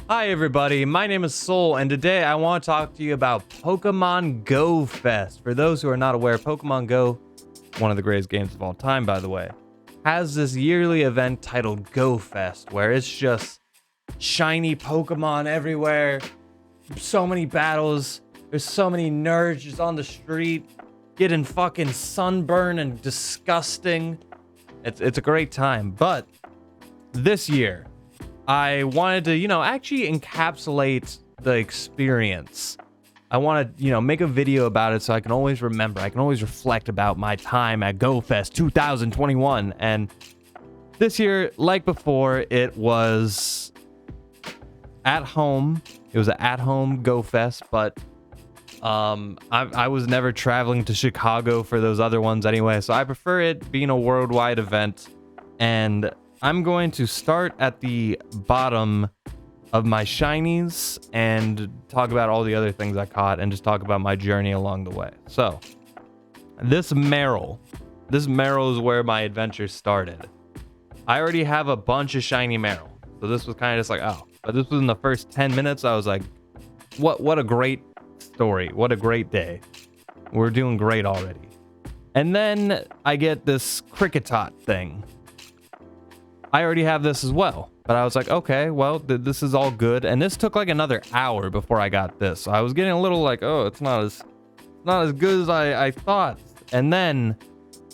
Hi everybody, my name is Soul, and today I want to talk to you about Pokemon Go Fest. For those who are not aware, Pokemon Go, one of the greatest games of all time by the way, has this yearly event titled Go Fest, where it's just shiny Pokemon everywhere, so many battles, there's so many nerds just on the street, getting fucking sunburned and disgusting. It's a great time, but this year, I wanted to, actually encapsulate the experience. I want to, make a video about it so I can always remember. I can always reflect about my time at GoFest 2021. And this year, like before, it was at home. It was an at-home GoFest, but I was never traveling to Chicago for those other ones anyway. So I prefer it being a worldwide event. And I'm going to start at the bottom of my shinies and talk about all the other things I caught and just talk about my journey along the way. So, this Marill is where my adventure started. I already have a bunch of shiny Marill. So this was kind of just like, oh. But this was in the first 10 minutes. I was like, what a great story. What a great day. We're doing great already. And then I get this Kricketot thing. I already have this as well, but I was like, okay, well, this is all good. And this took like another hour before I got this. So I was getting a little like, oh, it's not as good as I thought. And then,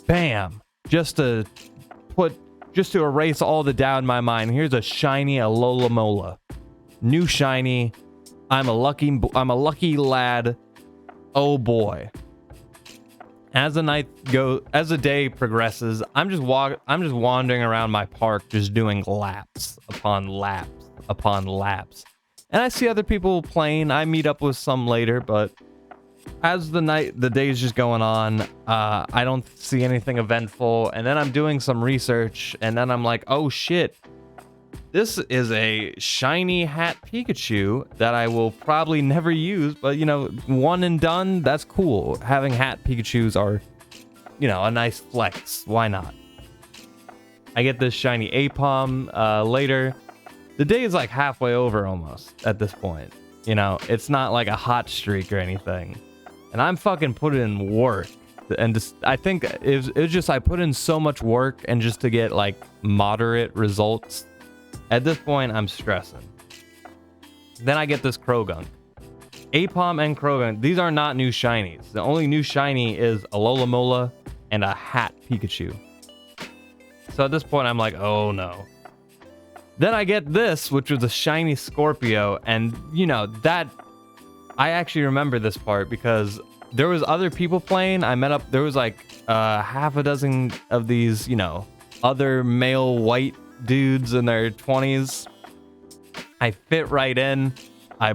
bam, just to erase all the doubt in my mind, here's a shiny Alola. New shiny. I'm a lucky lad. Oh boy. As the day progresses, I'm just wandering around my park, just doing laps upon laps upon laps. And I see other people playing. I meet up with some later, but as the day's just going on, I don't see anything eventful. And then I'm doing some research, and then I'm like, oh shit. This is a shiny hat Pikachu that I will probably never use, but one and done, that's cool. Having hat Pikachus are, a nice flex. Why not? I get this shiny Aipom later. The day is like halfway over almost at this point. It's not like a hot streak or anything. And I'm fucking putting in work. And I think it was just I put in so much work and just to get like moderate results. At this point, I'm stressing. Then I get this Croagunk. Aipom and Croagunk, these are not new shinies. The only new shiny is Alola and a hat Pikachu. So at this point, I'm like, oh no. Then I get this, which was a shiny Scorpio. And, that... I actually remember this part because there was other people playing. There was like half a dozen of these, other male white dudes in their 20s. I fit right in. I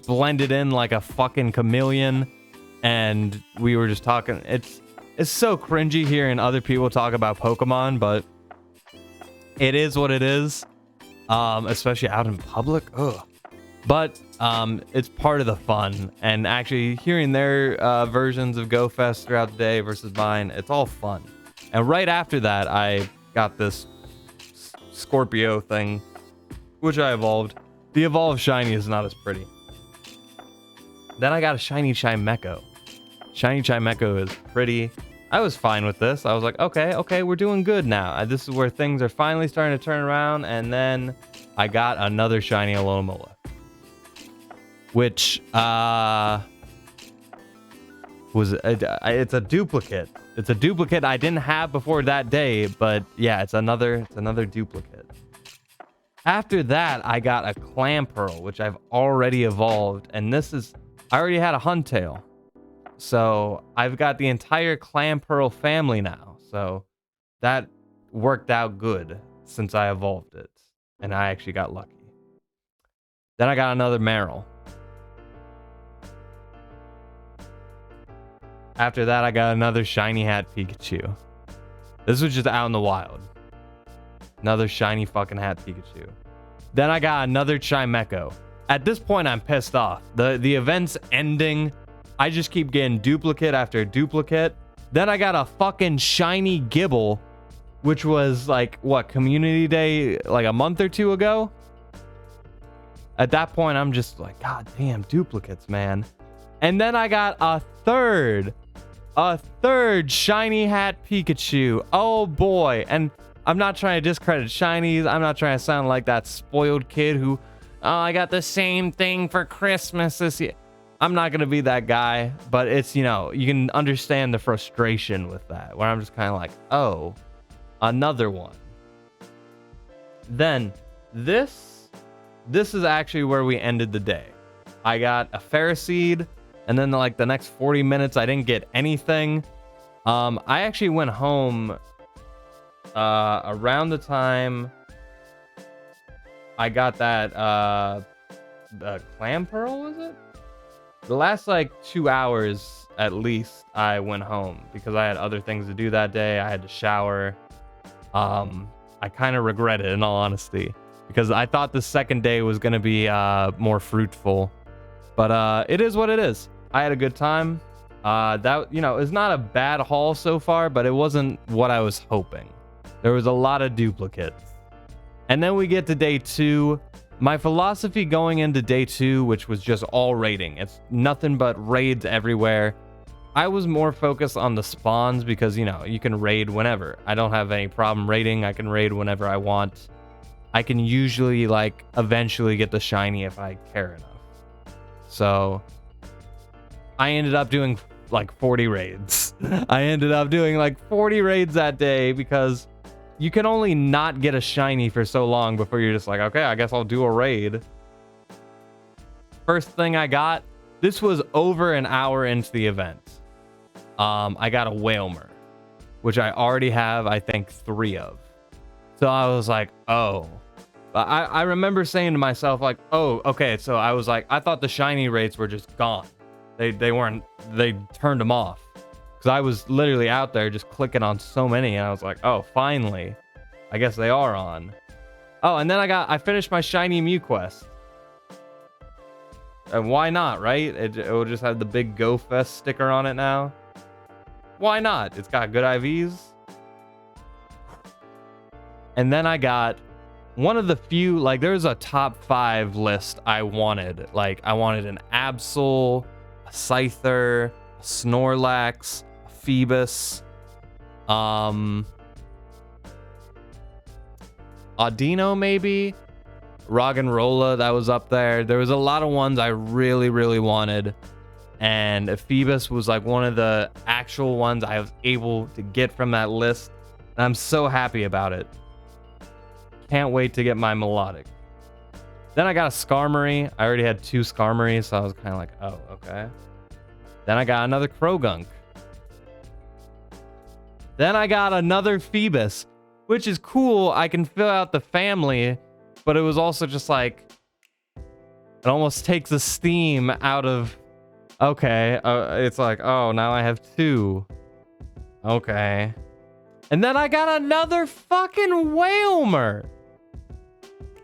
blended in like a fucking chameleon, and we were just talking. It's so cringy hearing other people talk about Pokemon, but it is what it is. Especially out in public. Ugh. But it's part of the fun, and actually hearing their versions of GoFest throughout the day versus mine, it's all fun. And right after that, I got this Scorpio thing, which I evolved. The evolved shiny is not as pretty. Then I got a shiny Chimecho. Shiny Chimecho is pretty. I was fine with this. I was like, okay, we're doing good now. This is where things are finally starting to turn around. And then I got another shiny Alola, which it's a duplicate. It's a duplicate I didn't have before that day, but yeah, it's another duplicate. After that, I got a Clamperl, which I've already evolved, and I already had a Huntail. So I've got the entire Clamperl family now. So that worked out good since I evolved it, and I actually got lucky. Then I got another Marill. After that, I got another shiny hat Pikachu. This was just out in the wild. Another shiny fucking hat Pikachu. Then I got another Chimecho. At this point, I'm pissed off. The event's ending. I just keep getting duplicate after duplicate. Then I got a fucking shiny Gible, which was like, what, Community Day like a month or two ago? At that point, I'm just like, God damn, duplicates, man. And then I got a third shiny hat Pikachu. Oh boy. And I'm not trying to discredit shinies. I'm not trying to sound like that spoiled kid who, oh, I got the same thing for Christmas this year. I'm not going to be that guy, but it's, you know, you can understand the frustration with that, where I'm just kind of like, oh, another one. Then this is actually where we ended the day. I got a Ferroseed, and then like the next 40 minutes, I didn't get anything. I actually went home around the time I got that the clam pearl, was it? The last like 2 hours at least I went home because I had other things to do that day. I had to shower. I kind of regret it, in all honesty, because I thought the second day was gonna be more fruitful, but it is what it is. I had a good time. That, you know, is not a bad haul so far, but it wasn't what I was hoping. There was a lot of duplicates. And then we get to day 2. My philosophy going into day 2, which was just all raiding, it's nothing but raids everywhere. I was more focused on the spawns because, you know, you can raid whenever. I don't have any problem raiding. I can raid whenever I want. I can usually, like, eventually get the shiny if I care enough. So I ended up doing like 40 raids. I ended up doing like 40 raids that day because you can only not get a shiny for so long before you're just like, okay, I guess I'll do a raid. First thing I got, this was over an hour into the event. I got a Wailmer, which I already have, I think, 3 of. So I was like, oh. I remember saying to myself, like, oh, okay. So I was like, I thought the shiny rates were just gone. They weren't, they turned them off. Because I was literally out there just clicking on so many, and I was like, oh, finally. I guess they are on. Oh, and then I finished my shiny Mew quest. And why not, right? It will just have the big Go Fest sticker on it now. Why not? It's got good IVs. And then I got one of the few, like, there's a top 5 list I wanted. Like, I wanted an Absol, a Scyther, a Snorlax, a Phoebus, Audino maybe, Roggenrola, that was up there. There was a lot of ones I really, really wanted. And Phoebus was like one of the actual ones I was able to get from that list. And I'm so happy about it. Can't wait to get my Melodic. Then I got a Skarmory. I already had 2 Skarmories, so I was kind of like, oh, okay. Then I got another Krogunk. Then I got another Phoebus, which is cool. I can fill out the family, but it was also just like, it almost takes the steam out of, okay, it's like, oh, now I have 2. Okay. And then I got another fucking Wailmer.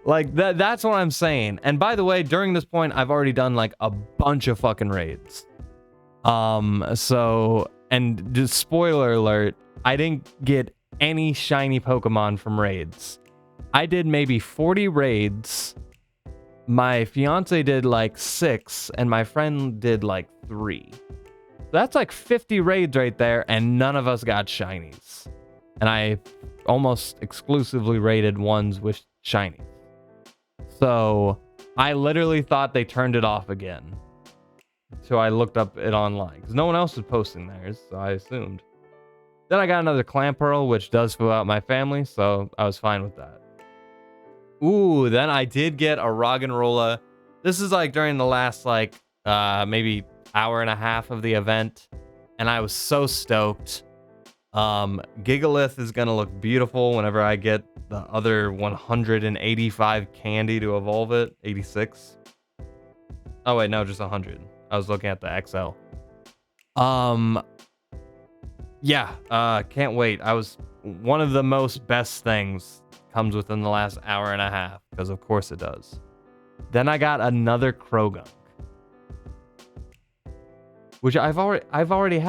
Like, that's what I'm saying. And by the way, during this point, I've already done like a bunch of fucking raids. So, and just spoiler alert, I didn't get any shiny Pokemon from raids. I did maybe 40 raids. My fiance did like 6, and my friend did like 3. That's like 50 raids right there, and none of us got shinies. And I almost exclusively raided ones with shinies. So I literally thought they turned it off again. So I looked up it online because no one else was posting theirs, so I assumed. Then I got another Clamperl, which does fill out my family, so I was fine with that. Ooh, then I did get a Roggenrola. This is like during the last like maybe hour and a half of the event, and I was so stoked. Gigalith is gonna look beautiful whenever I get the other 185 candy to evolve it. 86. Oh wait, no, just 100. I was looking at the XL. Yeah, can't wait. One of the most best things comes within the last hour and a half, because of course it does. Then I got another Krogunk, which I've already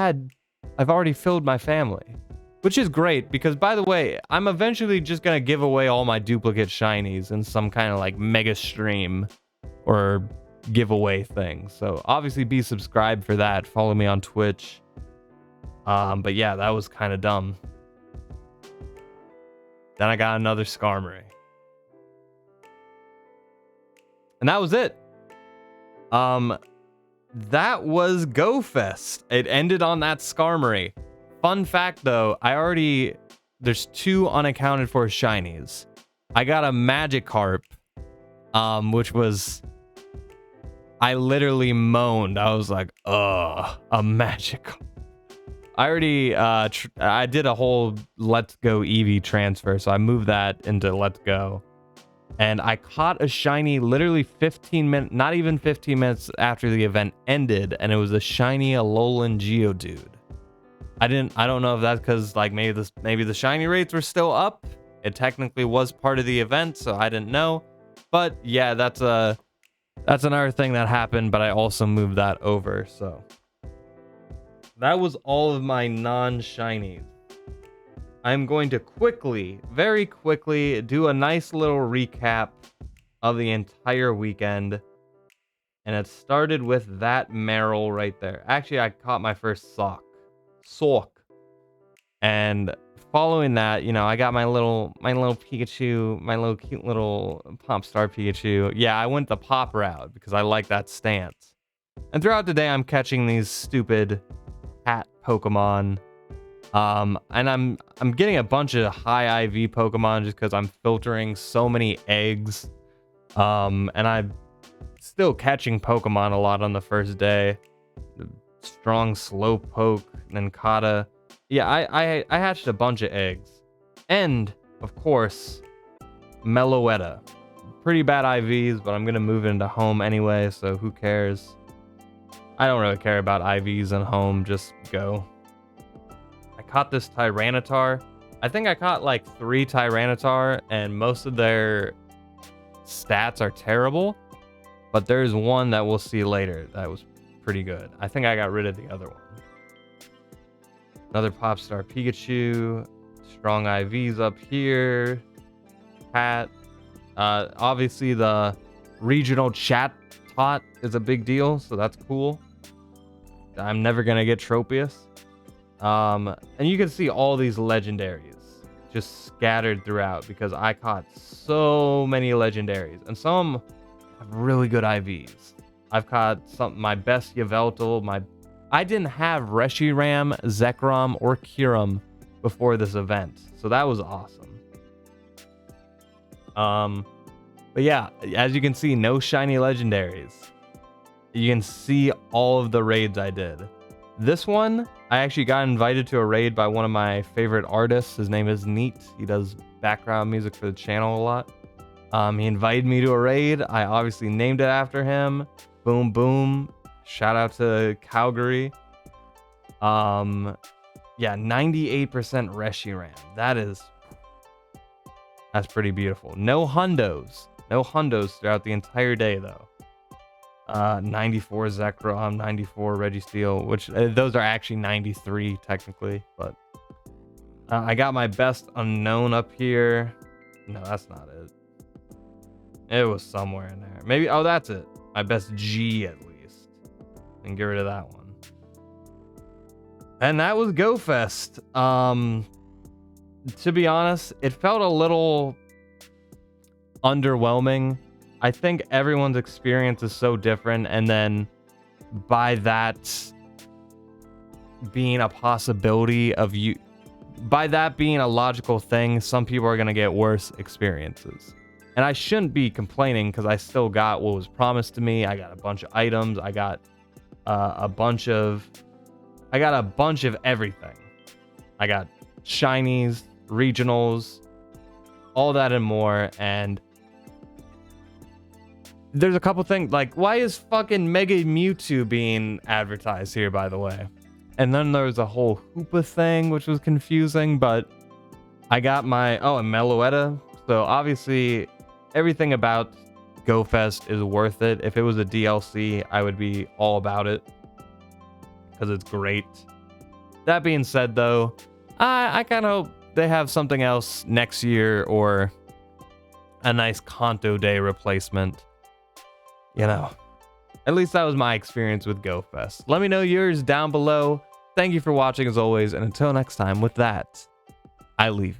filled my family, which is great because, by the way, I'm eventually just gonna give away all my duplicate shinies in some kind of like mega stream. or giveaway things. So obviously be subscribed for that. Follow me on Twitch. But yeah, that was kind of dumb. Then I got another Skarmory. And that was it. That was GoFest. It ended on that Skarmory. Fun fact though, there's 2 unaccounted for shinies. I got a Magikarp, which was, I literally moaned. I was like, a Magikarp. I already, I did a whole Let's Go Eevee transfer, so I moved that into Let's Go. And I caught a shiny literally 15 minutes, not even 15 minutes after the event ended, and it was a shiny Alolan Geodude. I don't know if that's because like maybe the shiny rates were still up. It technically was part of the event, so I didn't know. But yeah, that's another thing that happened, but I also moved that over, so. That was all of my non-shinies. I'm going to very quickly, do a nice little recap of the entire weekend. And it started with that Marill right there. Actually, I caught my first Sock. And following that, you know, I got my little Pikachu, my little cute little Popstar Pikachu. Yeah, I went the pop route because I like that stance. And throughout the day, I'm catching these stupid hat Pokemon. And I'm getting a bunch of high IV Pokemon just because I'm filtering so many eggs. And I'm still catching Pokemon a lot on the first day. Strong Slowpoke, Nincada. Yeah, I hatched a bunch of eggs. And, of course, Meloetta. Pretty bad IVs, but I'm going to move into home anyway, so who cares? I don't really care about IVs in home, just go. I caught this Tyranitar. I think I caught like 3 Tyranitar, and most of their stats are terrible. But there's one that we'll see later that was pretty good. I think I got rid of the other one. Another Popstar Pikachu. Strong IVs up here. Pat. Obviously the regional chat tot is a big deal, so that's cool. I'm never gonna get Tropius. And you can see all these legendaries just scattered throughout because I caught so many legendaries, and some have really good IVs. I've caught my best Yveltal. I didn't have Reshiram, Zekrom, or Kyurem before this event, so that was awesome. But yeah, as you can see, no shiny legendaries. You can see all of the raids I did. This one, I actually got invited to a raid by one of my favorite artists. His name is Neat. He does background music for the channel a lot. He invited me to a raid. I obviously named it after him. Boom, boom. Shout out to Calgary. Yeah, 98% Reshiram. That's pretty beautiful. No hundos. No hundos throughout the entire day, though. 94 Zekrom, 94 Registeel, which those are actually 93 technically, but I got my best unknown up here. No, that's not it. It was somewhere in there. Maybe, oh, that's it. My best G at least. And get rid of that one. And that was GoFest. To be honest, it felt a little underwhelming. I think everyone's experience is so different, and then by that being a possibility of by that being a logical thing, some people are going to get worse experiences. And I shouldn't be complaining because I still got what was promised to me. I got a bunch of items. I got a bunch of everything. I got shinies, regionals, all that and more. And there's a couple things like, why is fucking Mega Mewtwo being advertised here, by the way? And then there's a whole Hoopa thing, which was confusing, but I got my, and Meloetta. So obviously everything about GoFest is worth it. If it was a DLC, I would be all about it because it's great. That being said, though, I kind of hope they have something else next year or a nice Kanto Day replacement. you know, at least that was my experience with GoFest. Let me know yours down below. Thank you for watching as always, and until next time, with that, I leave you.